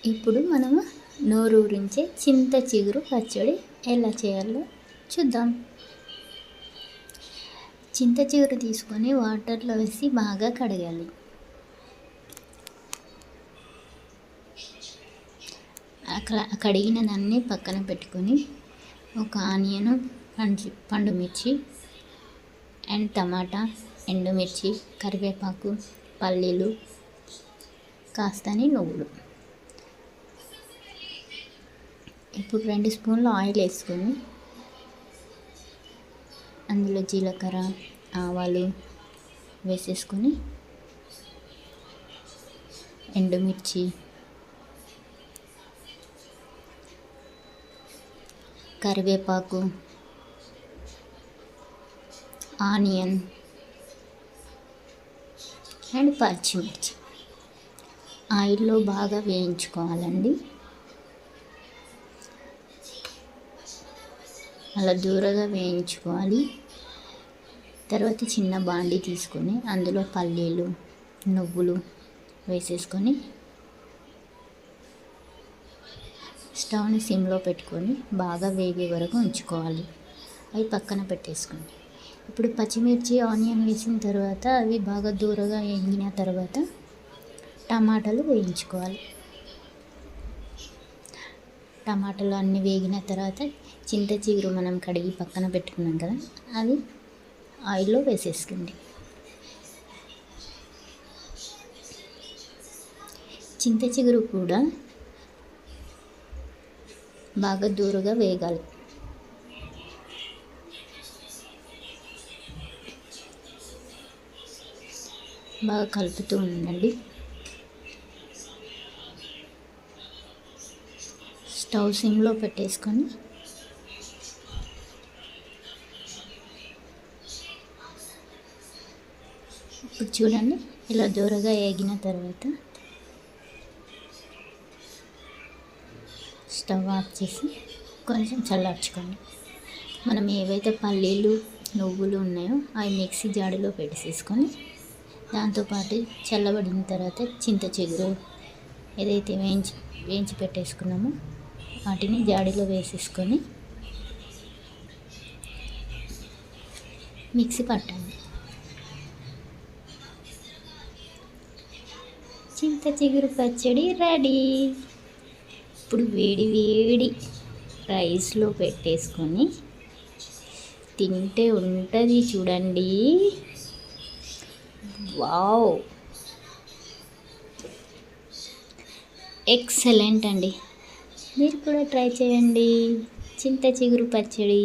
ఇప్పుడు మనము నోరూరించే చింత చిగురు పచ్చడి ఎలా చేయాలో చూద్దాం. చింత చిగురు తీసుకొని వాటర్లో వేసి బాగా కడగాలి. కడిగిన దాన్ని పక్కన పెట్టుకొని ఒక ఆనియన్, పండు మిర్చి అండ్ టమాటా, ఎండుమిర్చి, కరివేపాకు, పల్లీలు, కాస్తని నువ్వులు. ఇప్పుడు 2 స్పూన్ల ఆయిల్ వేసుకొని అందులో జీలకర్ర, ఆవాలు వేసేసుకొని ఎండుమిర్చి, కరివేపాకు, ఆనియన్ అండ్ పచ్చిమిర్చి ఆయిల్లో బాగా వేయించుకోవాలండి. అలా దూరగా వేయించుకోవాలి. తర్వాత చిన్న బాండి తీసుకొని అందులో పల్లీలు, నువ్వులు వేసేసుకొని స్టవ్ని సిమ్లో పెట్టుకొని బాగా వేగే వరకు ఉంచుకోవాలి. అవి పక్కన పెట్టేసుకోండి. ఇప్పుడు పచ్చిమిర్చి, ఆనియన్ వేసిన తర్వాత అవి బాగా దూరగా వేగిన తర్వాత టమాటాలు వేయించుకోవాలి. టమాటాలు అన్నీ వేగిన తర్వాత చింత చిగురు మనం కడిగి పక్కన పెట్టుకున్నాం కదా, అది ఆయిల్లో వేసేసుకోండి. చింత చిగురు కూడా బాగా దూరగా వేగాలి. బాగా కలుపుతూ ఉండండి. స్టవ్ సిమ్లో పెట్టేసుకొని ఇప్పుడు చూడండి, ఇలా దూరగా వేగిన తర్వాత స్టవ్ ఆఫ్ చేసి కొంచెం చల్లార్చుకోండి. మనం ఏవైతే పల్లీలు, నువ్వులు ఉన్నాయో అవి మిక్సీ జాడీలో పెట్టేసుకొని దాంతోపాటు చల్లబడిన తర్వాత చింత చిగురు ఏదైతే వేయించి పెట్టేసుకున్నామో వాటిని జాడీలో వేసేసుకొని మిక్సీ పట్టండి. చింత చిగురు పచ్చడి రెడీ. ఇప్పుడు వేడి వేడి రైస్లో పెట్టేసుకొని తింటే ఉంటుంది చూడండి. వావ్, ఎక్సలెంట్ అండి. మీరు కూడా ట్రై చేయండి చింత చిగురు పచ్చడి.